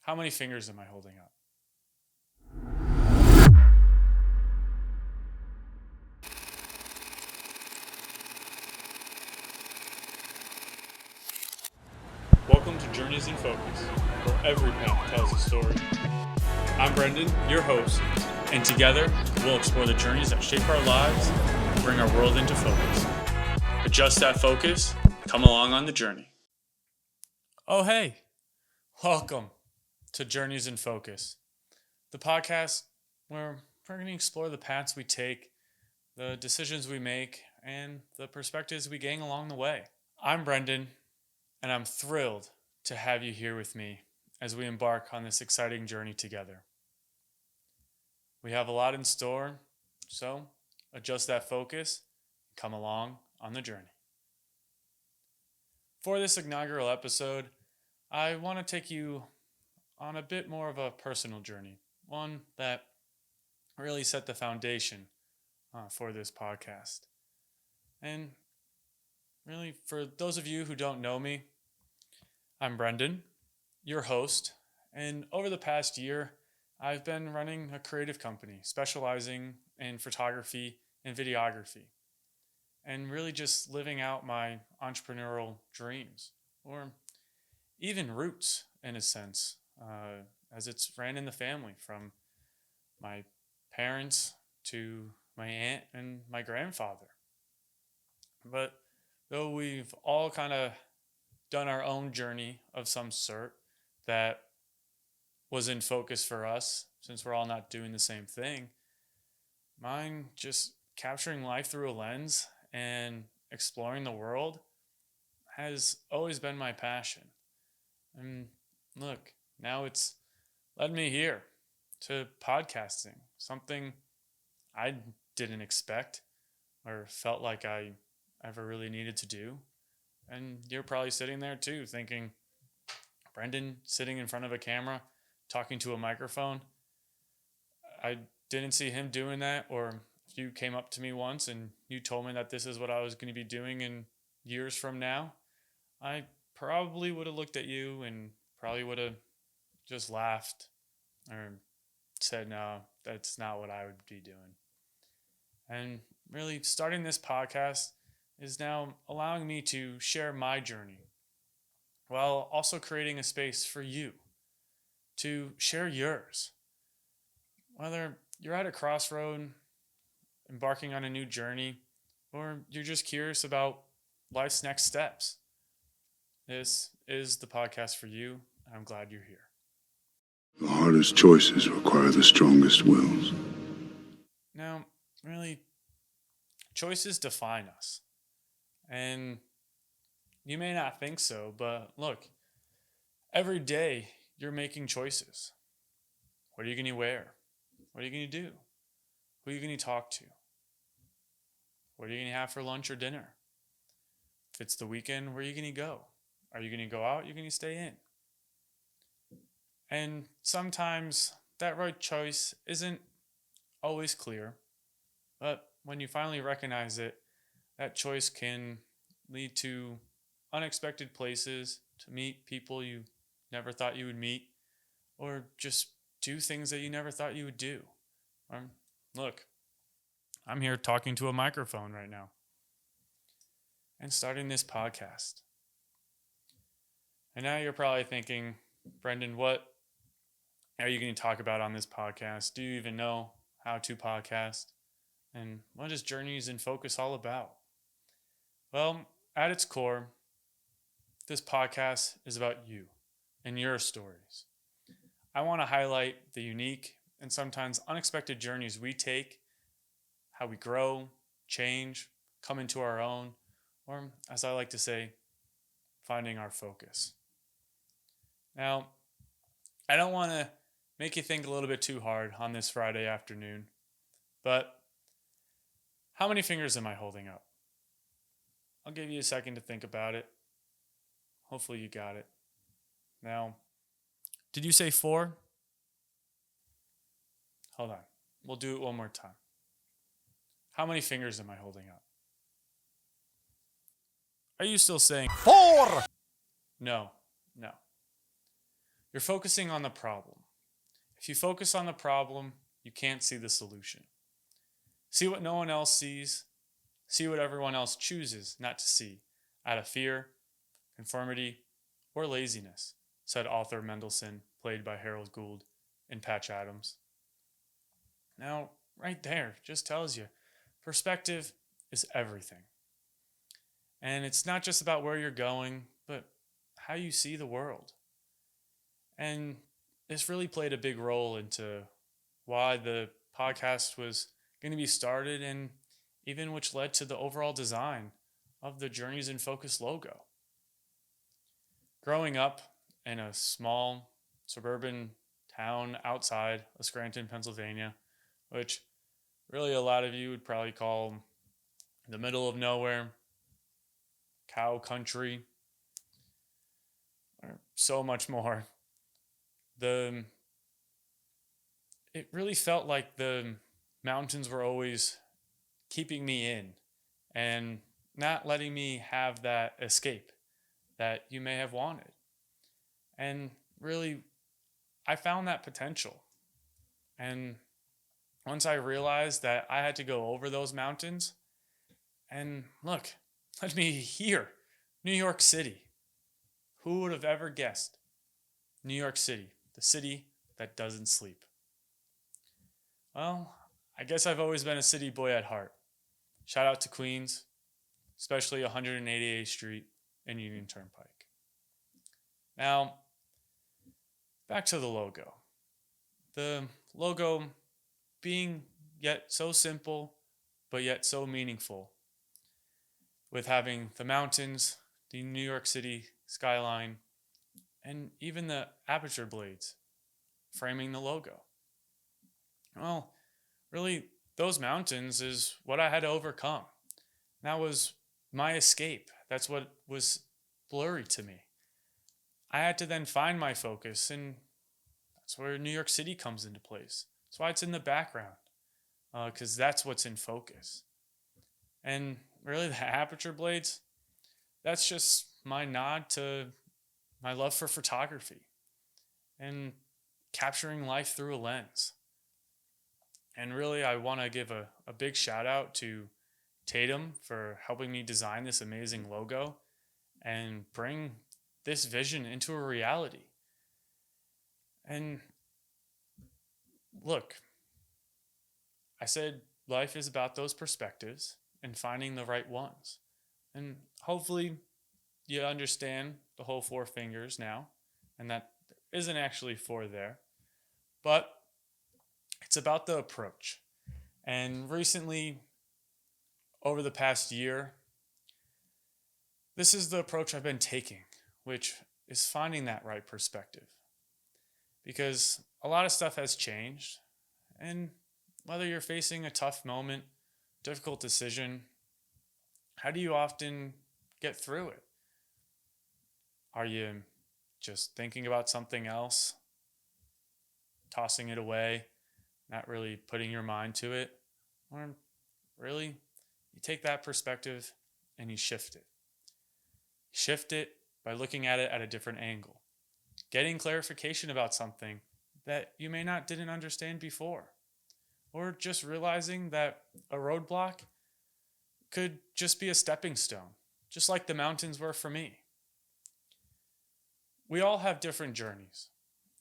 How many fingers am I holding up? Welcome to Journeys in Focus, where every path tells a story. I'm Brenden, your host, and together we'll explore the journeys that shape our lives and bring our world into focus. Adjust that focus, come along on the journey. Oh, hey, welcome to Journeys in Focus, the podcast where we're going to explore the paths we take, the decisions we make, and the perspectives we gain along the way. I'm Brenden, and I'm thrilled to have you here with me as we embark on this exciting journey together. We have a lot in store, so adjust that focus and come along on the journey. For this inaugural episode, I want to take you on a bit more of a personal journey, one that really set the foundation for this podcast. And really, for those of you who don't know me, I'm Brenden, your host, and over the past year, I've been running a creative company specializing in photography and videography, and really just living out my entrepreneurial dreams, or even roots in a sense, as it's ran in the family from my parents to my aunt and my grandfather. But though we've all kind of done our own journey of some sort that was in focus for us, since we're all not doing the same thing, mine just capturing life through a lens and exploring the world has always been my passion. And look, now it's led me here to podcasting, something I didn't expect or felt like I ever really needed to do. And you're probably sitting there too thinking, Brenden sitting in front of a camera, talking to a microphone. I didn't see him doing that. Or if you came up to me once and you told me that this is what I was going to be doing in years from now, I probably would have looked at you and probably would have just laughed or said, no, that's not what I would be doing. And really, starting this podcast is now allowing me to share my journey while also creating a space for you to share yours. Whether you're at a crossroad, embarking on a new journey, or you're just curious about life's next steps, this is the podcast for you. I'm glad you're here. The hardest choices require the strongest wills. Now, really, choices define us. And you may not think so, but look, every day you're making choices. What are you going to wear? What are you going to do? Who are you going to talk to? What are you going to have for lunch or dinner? If it's the weekend, where are you going to go? Are you going to go out? Are you going to stay in? And sometimes that right choice isn't always clear, but when you finally recognize it, that choice can lead to unexpected places, to meet people you never thought you would meet, or just do things that you never thought you would do. Look, I'm here talking to a microphone right now and starting this podcast. And now you're probably thinking, Brenden, what are you going to talk about on this podcast? Do you even know how to podcast? And what is Journeys in Focus all about? Well, at its core, this podcast is about you and your stories. I want to highlight the unique and sometimes unexpected journeys we take, how we grow, change, come into our own, or as I like to say, finding our focus. Now, I don't want to make you think a little bit too hard on this Friday afternoon, but how many fingers am I holding up? I'll give you a second to think about it. Hopefully you got it. Now, did you say 4? Hold on. We'll do it one more time. How many fingers am I holding up? Are you still saying 4? No. You're focusing on the problem. If you focus on the problem, you can't see the solution. See what no one else sees. See what everyone else chooses not to see out of fear, conformity, or laziness, said Arthur Mendelsohn, played by Harold Gould in Patch Adams. Now, right there just tells you perspective is everything. And it's not just about where you're going, but how you see the world. And this really played a big role into why the podcast was going to be started and even which led to the overall design of the Journeys in Focus logo. Growing up in a small suburban town outside of Scranton, Pennsylvania, which really a lot of you would probably call the middle of nowhere, cow country, or so much more. It really felt like the mountains were always keeping me in and not letting me have that escape that you may have wanted. And really, I found that potential. And once I realized that I had to go over those mountains, and look, let me here, New York City. Who would have ever guessed? New York City, the city that doesn't sleep. Well, I guess I've always been a city boy at heart. Shout out to Queens, especially 188th Street and Union Turnpike. Now, back to the logo. The logo being yet so simple, but yet so meaningful, with having the mountains, the New York City skyline, and even the aperture blades framing the logo. Well, really, those mountains is what I had to overcome. That was my escape. That's what was blurry to me. I had to then find my focus, and that's where New York City comes into place. That's why it's in the background, because that's what's in focus. And really, the aperture blades, that's just my nod to my love for photography and capturing life through a lens. And really, I want to give a big shout out to Tatum for helping me design this amazing logo and bring this vision into a reality. And look, I said life is about those perspectives and finding the right ones. And hopefully you understand the whole four fingers now, and that there isn't actually four there, but it's about the approach. And recently, over the past year, this is the approach I've been taking, which is finding that right perspective. Because a lot of stuff has changed, and whether you're facing a tough moment, difficult decision, how do you often get through it? Are you just thinking about something else, tossing it away, not really putting your mind to it? Or really, you take that perspective and you shift it. Shift it by looking at it at a different angle, getting clarification about something that you may not didn't understand before, or just realizing that a roadblock could just be a stepping stone, just like the mountains were for me. We all have different journeys,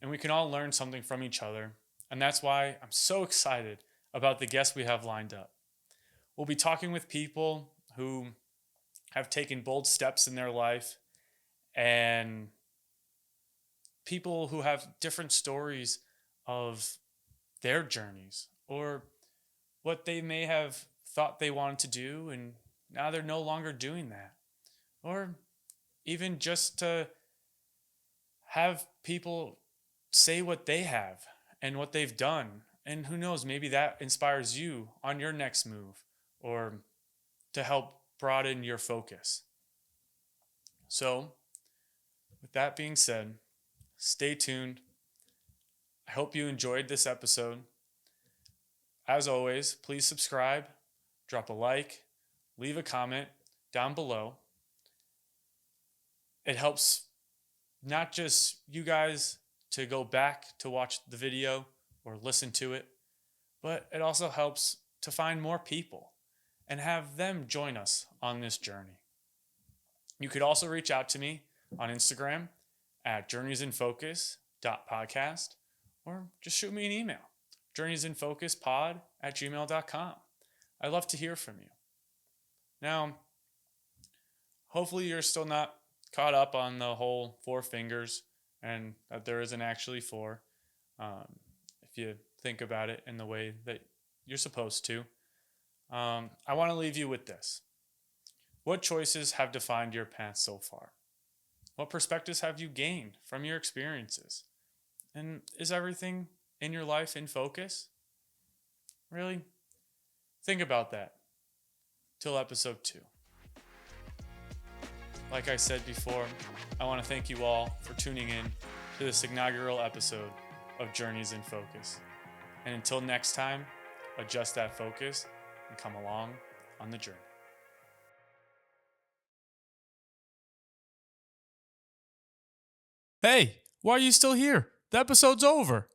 and we can all learn something from each other, and that's why I'm so excited about the guests we have lined up. We'll be talking with people who have taken bold steps in their life and people who have different stories of their journeys or what they may have thought they wanted to do and now they're no longer doing that. Or even just to have people say what they have and what they've done. And who knows, maybe that inspires you on your next move or to help broaden your focus. So, with that being said, stay tuned. I hope you enjoyed this episode. As always, please subscribe, drop a like, leave a comment down below. It helps not just you guys to go back to watch the video or listen to it, but it also helps to find more people and have them join us on this journey. You could also reach out to me on Instagram at journeysinfocus.podcast or just shoot me an email, journeysinfocuspod@gmail.com. I'd love to hear from you. Now, hopefully you're still not caught up on the whole 4 fingers and that there isn't actually 4. If you think about it in the way that you're supposed to. I want to leave you with this. What choices have defined your path so far? What perspectives have you gained from your experiences? And is everything in your life in focus? Really? Think about that. Till episode 2. Like I said before, I want to thank you all for tuning in to this inaugural episode of Journeys in Focus. And until next time, adjust that focus and come along on the journey. Hey, why are you still here? The episode's over.